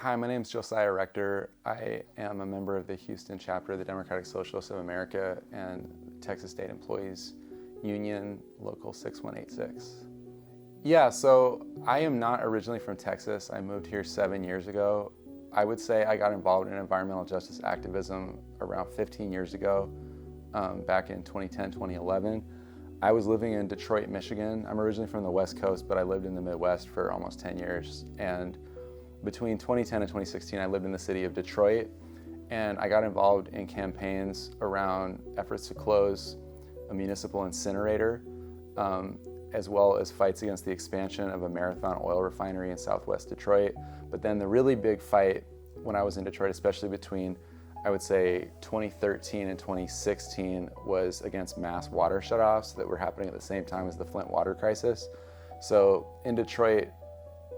Hi, my name is Josiah Rector. I am a member of the Houston chapter of the Democratic Socialists of America and Texas State Employees Union, Local 6186. Yeah, so I am not originally from Texas. I moved here 7 years ago. I would say I got involved in environmental justice activism around 15 years ago, back in 2010, 2011. I was living in Detroit, Michigan. I'm originally from the West Coast, but I lived in the Midwest for almost 10 years. And between 2010 and 2016, I lived in the city of Detroit, and I got involved in campaigns around efforts to close a municipal incinerator, as well as fights against the expansion of a Marathon oil refinery in southwest Detroit. But then the really big fight when I was in Detroit, especially between, I would say, 2013 and 2016, was against mass water shutoffs that were happening at the same time as the Flint water crisis. So in Detroit,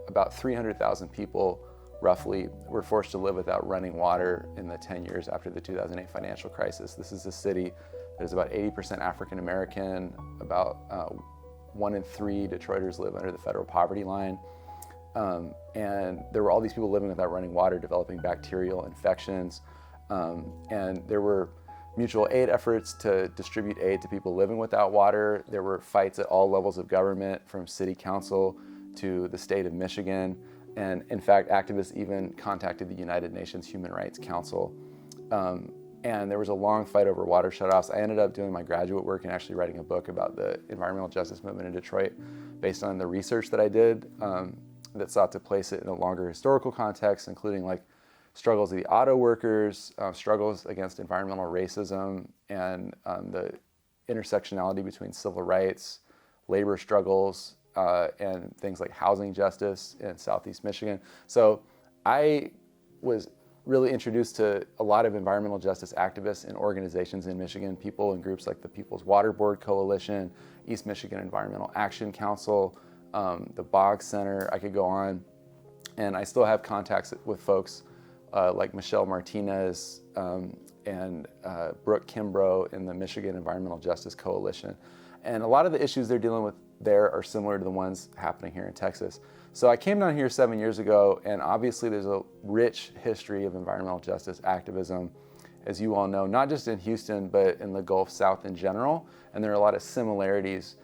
about 300,000 people, roughly, were forced to live without running water in the 10 years after the 2008 financial crisis. This is a city that is about 80% African American. About 1 in 3 Detroiters live under the federal poverty line. And there were all these people living without running water, developing bacterial infections. And there were mutual aid efforts to distribute aid to people living without water. There were fights at all levels of government, from city council to the state of Michigan. And in fact, activists even contacted the United Nations Human Rights Council. And there was a long fight over water shutoffs. I ended up doing my graduate work and actually writing a book about the environmental justice movement in Detroit based on the research that I did, that sought to place it in a longer historical context, including like struggles of the auto workers, struggles against environmental racism, and the intersectionality between civil rights, labor struggles, and things like housing justice in Southeast Michigan. So I was really introduced to a lot of environmental justice activists and organizations in Michigan, people and groups like the People's Water Board Coalition, East Michigan Environmental Action Council, the Boggs Center. I could go on. And I still have contacts with folks like Michelle Martinez and Brooke Kimbrough in the Michigan Environmental Justice Coalition. And a lot of the issues they're dealing with there are similar to the ones happening here in Texas. So I came down here 7 years ago, and obviously there's a rich history of environmental justice activism, as you all know, not just in Houston, but in the Gulf South in general. And there are a lot of similarities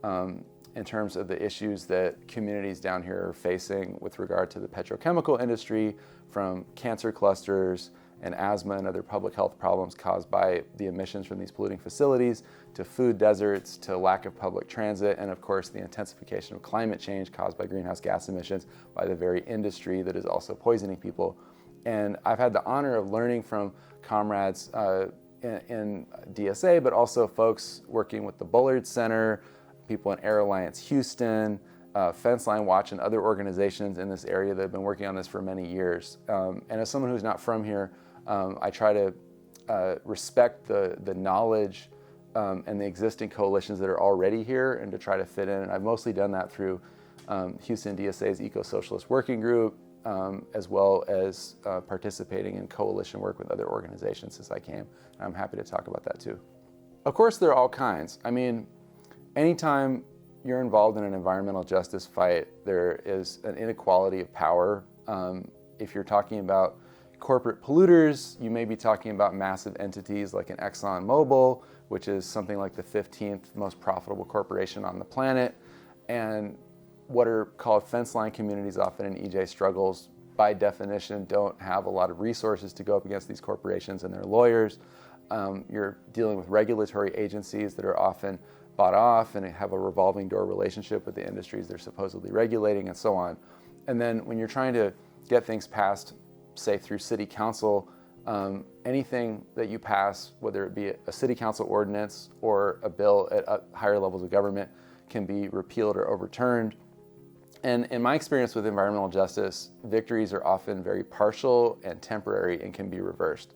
in terms of the issues that communities down here are facing with regard to the petrochemical industry, from cancer clusters and asthma and other public health problems caused by the emissions from these polluting facilities, to food deserts, to lack of public transit, and of course the intensification of climate change caused by greenhouse gas emissions by the very industry that is also poisoning people. And I've had the honor of learning from comrades in DSA, but also folks working with the Bullard Center, people in Air Alliance Houston, Fence Line Watch, and other organizations in this area that have been working on this for many years. And as someone who's not from here, I try to respect the knowledge and the existing coalitions that are already here, and to try to fit in. And I've mostly done that through Houston DSA's Eco-Socialist Working Group, as well as participating in coalition work with other organizations since I came. And I'm happy to talk about that too. Of course, there are all kinds. I mean, anytime you're involved in an environmental justice fight, there is an inequality of power. If you're talking about corporate polluters, you may be talking about massive entities like an ExxonMobil, which is something like the 15th most profitable corporation on the planet. And what are called fence line communities, often in EJ struggles, by definition don't have a lot of resources to go up against these corporations and their lawyers. You're dealing with regulatory agencies that are often bought off and have a revolving door relationship with the industries they're supposedly regulating, and so on. And then when you're trying to get things passed, say through city council, anything that you pass, whether it be a city council ordinance or a bill at higher levels of government, can be repealed or overturned. And in my experience with environmental justice, victories are often very partial and temporary and can be reversed.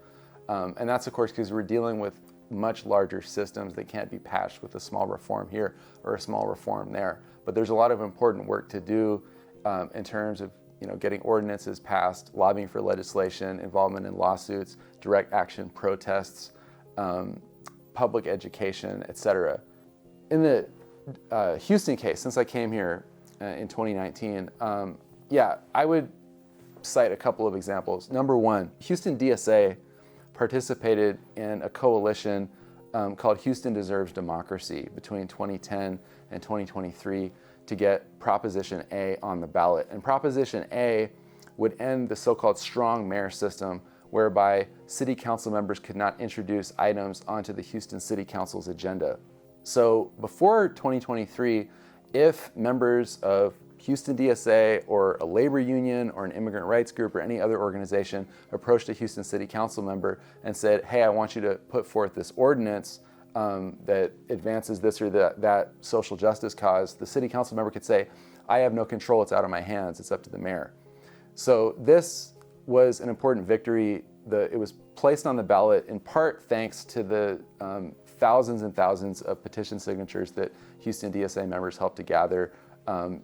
And that's, of course, because we're dealing with much larger systems that can't be patched with a small reform here or a small reform there. But there's a lot of important work to do in terms of getting ordinances passed, lobbying for legislation, involvement in lawsuits, direct action protests, public education, etc. In the Houston case, since I came here in 2019, I would cite a couple of examples. Number one, Houston DSA participated in a coalition called Houston Deserves Democracy between 2010 and 2023 to get Proposition A on the ballot. And Proposition A would end the so-called strong mayor system, whereby city council members could not introduce items onto the Houston City Council's agenda. So before 2023, if members of Houston DSA or a labor union or an immigrant rights group or any other organization approached a Houston City Council member and said, hey, I want you to put forth this ordinance that advances this or that social justice cause, the City Council member could say, I have no control, it's out of my hands, it's up to the mayor. So this was an important victory. It was placed on the ballot in part thanks to the thousands and thousands of petition signatures that Houston DSA members helped to gather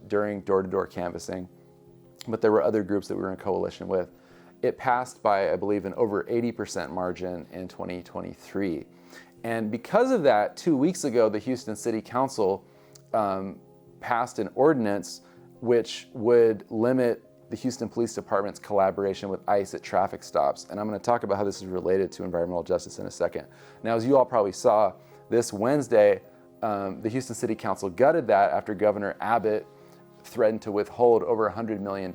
during door-to-door canvassing, but there were other groups that we were in coalition with. It passed by, I believe, an over 80% margin in 2023. And because of that, 2 weeks ago, the Houston City Council passed an ordinance which would limit the Houston Police Department's collaboration with ICE at traffic stops. And I'm going to talk about how this is related to environmental justice in a second. Now, as you all probably saw, this Wednesday, the Houston City Council gutted that after Governor Abbott threatened to withhold over $100 million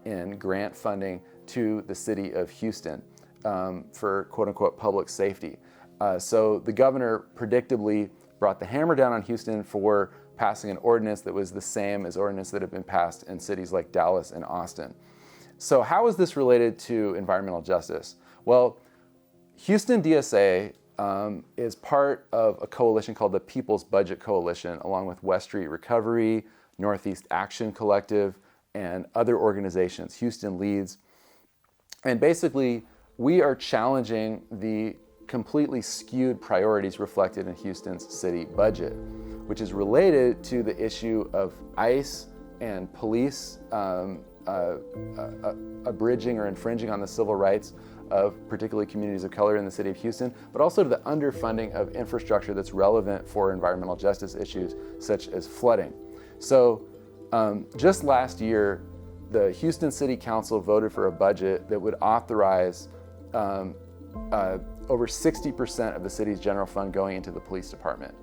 in grant funding to the city of Houston for quote-unquote public safety. So the governor predictably brought the hammer down on Houston for passing an ordinance that was the same as ordinance that had been passed in cities like Dallas and Austin. So how is this related to environmental justice? Well, Houston DSA is part of a coalition called the People's Budget Coalition, along with West Street Recovery, Northeast Action Collective, and other organizations, Houston Leads. And basically, we are challenging the completely skewed priorities reflected in Houston's city budget, which is related to the issue of ICE and police abridging or infringing on the civil rights of particularly communities of color in the city of Houston, but also to the underfunding of infrastructure that's relevant for environmental justice issues such as flooding. So just last year, the Houston City Council voted for a budget that would authorize over 60% of the city's general fund going into the police department.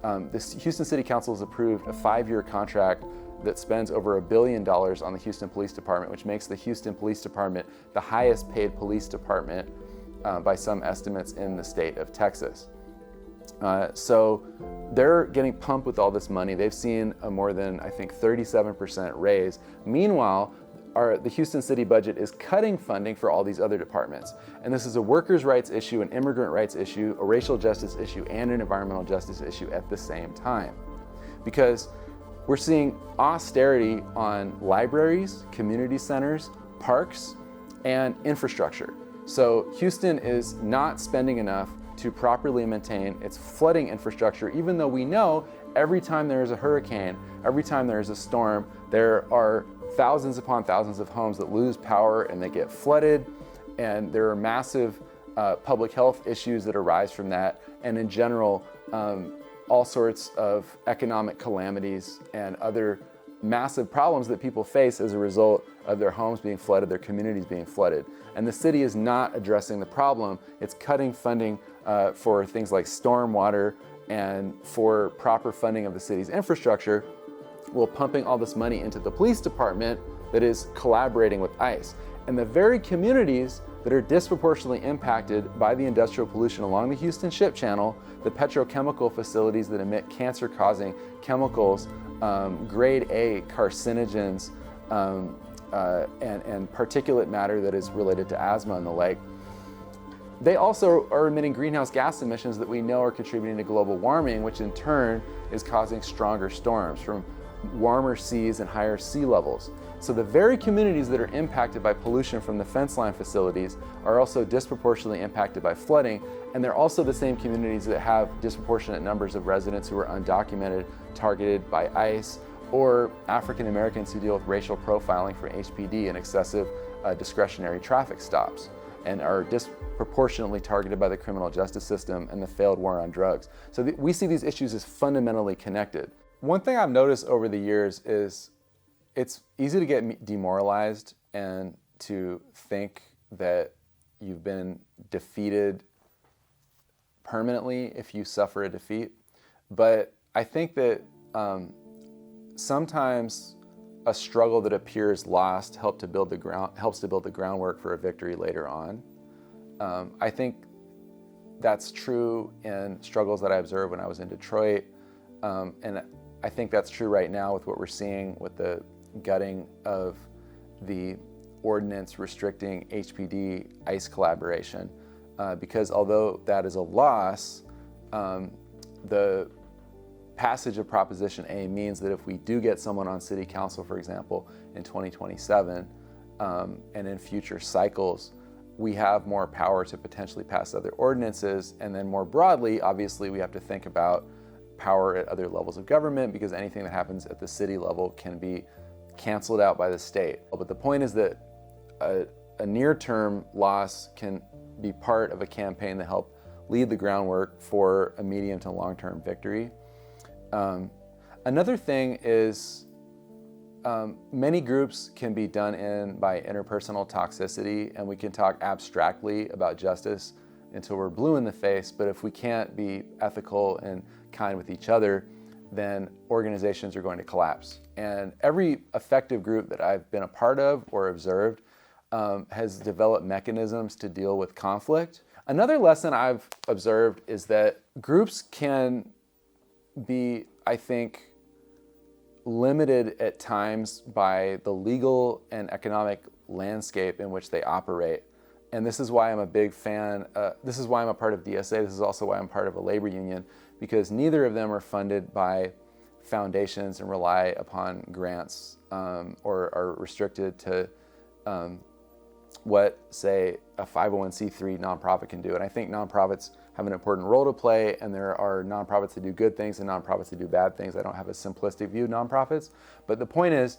The Houston City Council has approved a 5-year contract that spends over $1 billion on the Houston Police Department, which makes the Houston Police Department the highest paid police department by some estimates in the state of Texas. So they're getting pumped with all this money. They've seen a more than, I think, 37% raise. Meanwhile, the Houston city budget is cutting funding for all these other departments. And this is a workers' rights issue, an immigrant rights issue, a racial justice issue, and an environmental justice issue at the same time. Because we're seeing austerity on libraries, community centers, parks, and infrastructure. So Houston is not spending enough to properly maintain its flooding infrastructure, even though we know every time there is a hurricane, every time there is a storm, there are thousands upon thousands of homes that lose power and they get flooded, and there are massive public health issues that arise from that, and in general, all sorts of economic calamities and other massive problems that people face as a result of their homes being flooded, their communities being flooded. And the city is not addressing the problem. It's cutting funding for things like stormwater and for proper funding of the city's infrastructure, while pumping all this money into the police department that is collaborating with ICE. And the very communities that are disproportionately impacted by the industrial pollution along the Houston Ship Channel, the petrochemical facilities that emit cancer-causing chemicals, grade A carcinogens, and particulate matter that is related to asthma and the like, they also are emitting greenhouse gas emissions that we know are contributing to global warming, which in turn is causing stronger storms from warmer seas and higher sea levels. So the very communities that are impacted by pollution from the fence line facilities are also disproportionately impacted by flooding, and they're also the same communities that have disproportionate numbers of residents who are undocumented, targeted by ICE, or African Americans who deal with racial profiling from HPD and excessive discretionary traffic stops, and are disproportionately targeted by the criminal justice system and the failed war on drugs. So we see these issues as fundamentally connected. One thing I've noticed over the years is it's easy to get demoralized and to think that you've been defeated permanently if you suffer a defeat. But I think that sometimes a struggle that appears lost helps to build the groundwork for a victory later on. I think that's true in struggles that I observed when I was in Detroit, and I think that's true right now with what we're seeing with the gutting of the ordinance restricting HPD ICE collaboration, because although that is a loss, the passage of Proposition A means that if we do get someone on city council, for example, in 2027, and in future cycles, we have more power to potentially pass other ordinances. And then more broadly, obviously, we have to think about power at other levels of government, because anything that happens at the city level can be canceled out by the state. But the point is that a near-term loss can be part of a campaign that help lead the groundwork for a medium to long-term victory. Another thing is many groups can be done in by interpersonal toxicity, and we can talk abstractly about justice until we're blue in the face, but if we can't be ethical and kind with each other, then organizations are going to collapse. And every effective group that I've been a part of or observed has developed mechanisms to deal with conflict. Another lesson I've observed is that groups can be, I think, limited at times by the legal and economic landscape in which they operate. And this is why I'm a big fan, this is why I'm a part of DSA, this is also why I'm part of a labor union, because neither of them are funded by foundations and rely upon grants or are restricted to what, say, a 501c3 nonprofit can do. And I think nonprofits have an important role to play, and there are nonprofits that do good things and nonprofits that do bad things. I don't have a simplistic view of nonprofits, but the point is,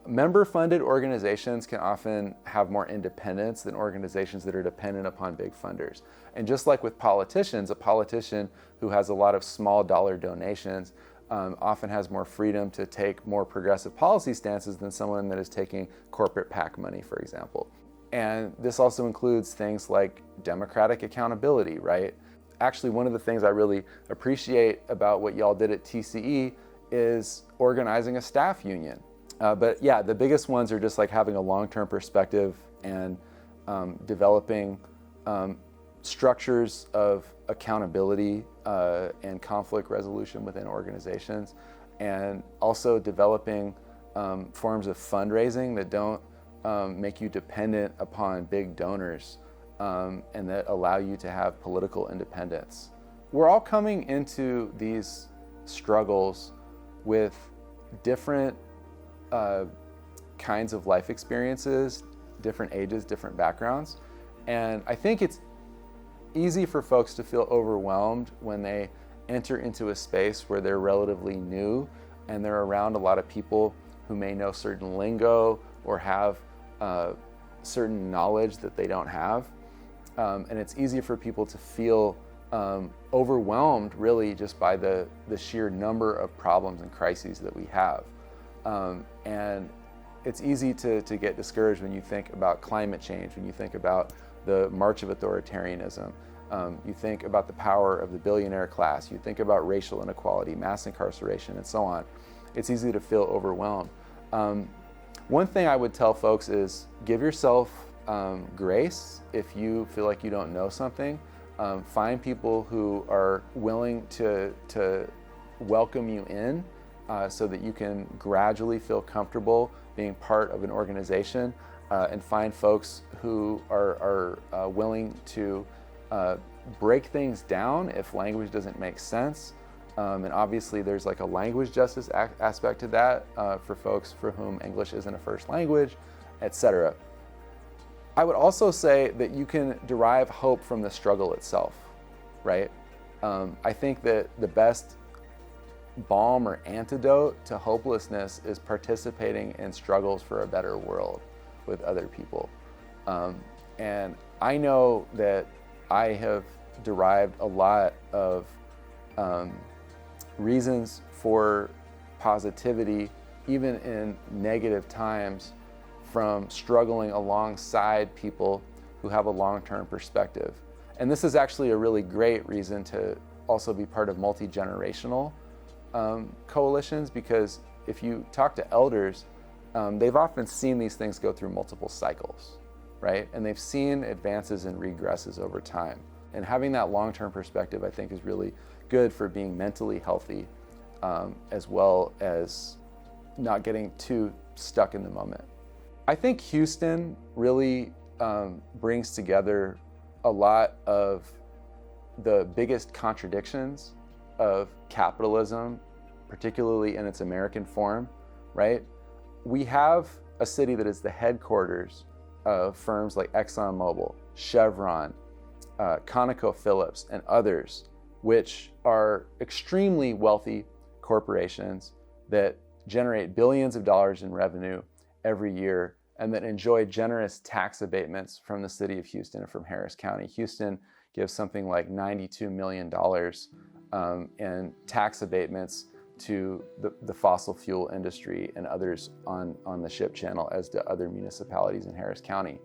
member-funded organizations can often have more independence than organizations that are dependent upon big funders. And just like with politicians, a politician who has a lot of small dollar donations often has more freedom to take more progressive policy stances than someone that is taking corporate PAC money, for example. And this also includes things like democratic accountability, right? Actually, one of the things I really appreciate about what y'all did at TCE is organizing a staff union. But yeah, the biggest ones are just like having a long-term perspective and developing structures of accountability and conflict resolution within organizations, and also developing forms of fundraising that don't make you dependent upon big donors and that allow you to have political independence. We're all coming into these struggles with different kinds of life experiences, different ages, different backgrounds. And I think it's easy for folks to feel overwhelmed when they enter into a space where they're relatively new and they're around a lot of people who may know certain lingo or have certain knowledge that they don't have. And it's easy for people to feel overwhelmed really just by the sheer number of problems and crises that we have. And it's easy to get discouraged when you think about climate change, when you think about the march of authoritarianism, you think about the power of the billionaire class, you think about racial inequality, mass incarceration, and so on. It's easy to feel overwhelmed. One thing I would tell folks is give yourself grace if you feel like you don't know something. Find people who are willing to welcome you in so that you can gradually feel comfortable being part of an organization, and find folks who are willing to break things down if language doesn't make sense. And obviously there's like a language justice aspect to that for folks for whom English isn't a first language, etc. I would also say that you can derive hope from the struggle itself, right? I think that the best balm or antidote to hopelessness is participating in struggles for a better world with other people. And I know that I have derived a lot of reasons for positivity even in negative times, from struggling alongside people who have a long-term perspective. And this is actually a really great reason to also be part of multi-generational coalitions, because if you talk to elders, they've often seen these things go through multiple cycles, right? And they've seen advances and regresses over time. And having that long-term perspective, I think, is really good for being mentally healthy, as well as not getting too stuck in the moment. I think Houston really brings together a lot of the biggest contradictions of capitalism, particularly in its American form, right? We have a city that is the headquarters of firms like ExxonMobil, Chevron, ConocoPhillips, and others, which are extremely wealthy corporations that generate billions of dollars in revenue every year, and that enjoy generous tax abatements from the city of Houston and from Harris County. Houston gives something like $92 million in tax abatements to the fossil fuel industry and others on the ship channel, as do other municipalities in Harris County.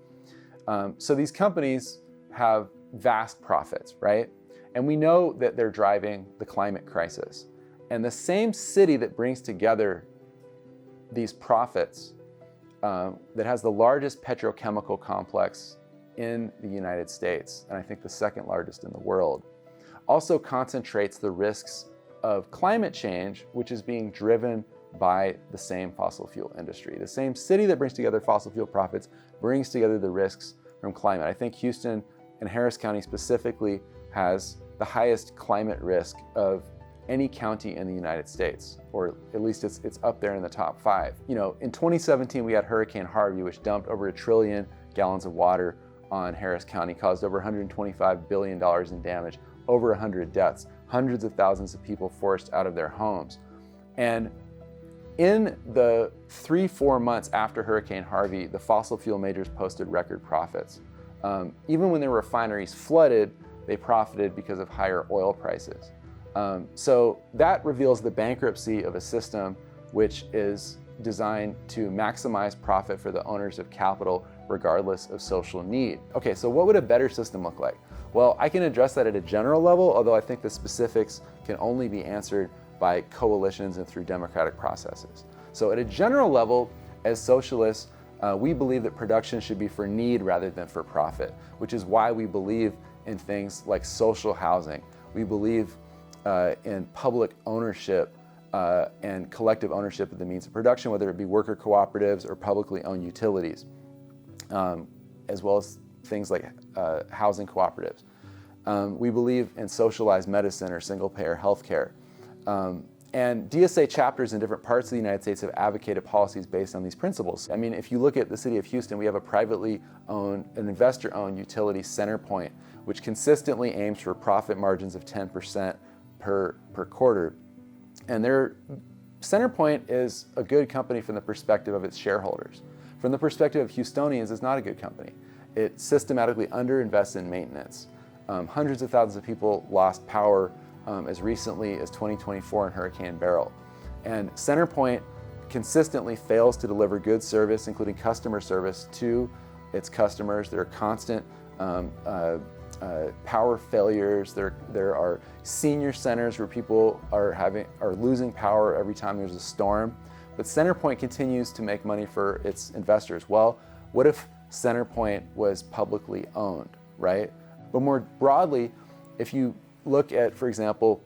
So these companies have vast profits, right? And we know that they're driving the climate crisis. And the same city that brings together these profits, that has the largest petrochemical complex in the United States, and I think the second largest in the world, also concentrates the risks of climate change, which is being driven by the same fossil fuel industry. The same city that brings together fossil fuel profits brings together the risks from climate. I think Houston and Harris County specifically has the highest climate risk of any county in the United States, or at least it's up there in the top 5. You know, in 2017, we had Hurricane Harvey, which dumped over 1 trillion gallons of water on Harris County, caused over $125 billion in damage, over 100 deaths, hundreds of thousands of people forced out of their homes. And in the 3-4 months after Hurricane Harvey, the fossil fuel majors posted record profits. Even when their refineries flooded, they profited because of higher oil prices. So that reveals the bankruptcy of a system which is designed to maximize profit for the owners of capital regardless of social need. Okay, so what would a better system look like? Well, I can address that at a general level, although I think the specifics can only be answered by coalitions and through democratic processes. So at a general level, as socialists, we believe that production should be for need rather than for profit, which is why we believe in things like social housing. We believe in public ownership and collective ownership of the means of production, whether it be worker cooperatives or publicly owned utilities, as well as things like housing cooperatives. We believe in socialized medicine or single-payer healthcare. And DSA chapters in different parts of the United States have advocated policies based on these principles. I mean, if you look at the city of Houston, we have a privately owned, an investor-owned utility, CenterPoint, which consistently aims for profit margins of 10% per quarter. And CenterPoint is a good company from the perspective of its shareholders. From the perspective of Houstonians, it's not a good company. It systematically underinvests in maintenance. Hundreds of thousands of people lost power as recently as 2024 in Hurricane Beryl. And CenterPoint consistently fails to deliver good service, including customer service, to its customers. There are constant power failures. There are senior centers where people are losing power every time there's a storm. But CenterPoint continues to make money for its investors. Well, what if CenterPoint was publicly owned, right? But more broadly, if you look at, for example,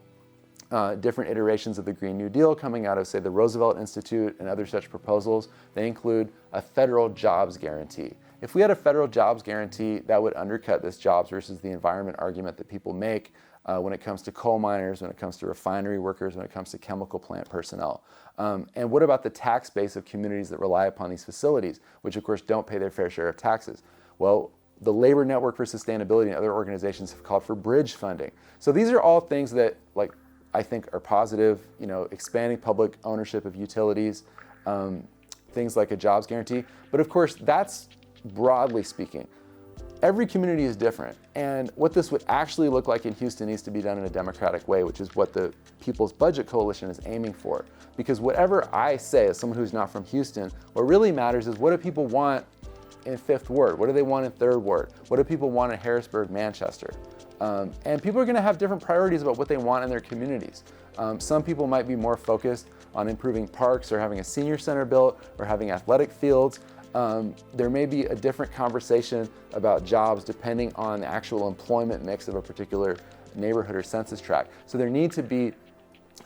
different iterations of the Green New Deal coming out of, say, the Roosevelt Institute and other such proposals, they include a federal jobs guarantee. If we had a federal jobs guarantee, that would undercut this jobs versus the environment argument that people make when it comes to coal miners, when it comes to refinery workers, when it comes to chemical plant personnel. And what about the tax base of communities that rely upon these facilities, which of course don't pay their fair share of taxes? Well, the Labor Network for Sustainability and other organizations have called for bridge funding. So these are all things that, like, I think are positive, you know, expanding public ownership of utilities, things like a jobs guarantee. But of course, that's broadly speaking. every community is different, and what this would actually look like in Houston needs to be done in a democratic way, which is what the People's Budget Coalition is aiming for. Because whatever I say as someone who's not from Houston, what really matters is what do people want in 5th Ward? What do they want in 3rd Ward? What do people want in Harrisburg, Manchester? And people are going to have different priorities about what they want in their communities. Some people might be more focused on improving parks or having a senior center built or having athletic fields. There may be a different conversation about jobs depending on the actual employment mix of a particular neighborhood or census tract. So there need to be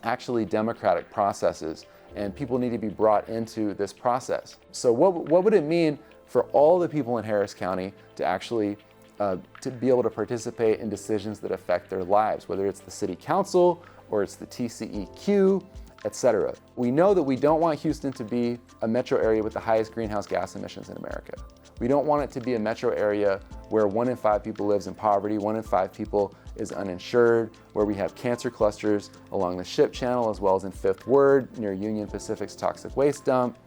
actually democratic processes, and people need to be brought into this process. So what would it mean for all the people in Harris County to actually to be able to participate in decisions that affect their lives, whether it's the city council or it's the TCEQ, etc. We know that we don't want Houston to be a metro area with the highest greenhouse gas emissions in America. We don't want it to be a metro area where 1 in 5 people lives in poverty, 1 in 5 people is uninsured, where we have cancer clusters along the Ship Channel as well as in 5th Ward near Union Pacific's toxic waste dump,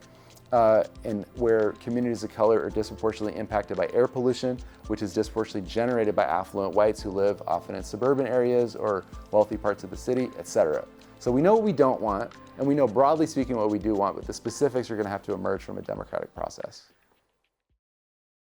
and where communities of color are disproportionately impacted by air pollution, which is disproportionately generated by affluent whites who live often in suburban areas or wealthy parts of the city, etc. So we know what we don't want, and we know broadly speaking what we do want, but the specifics are going to have to emerge from a democratic process.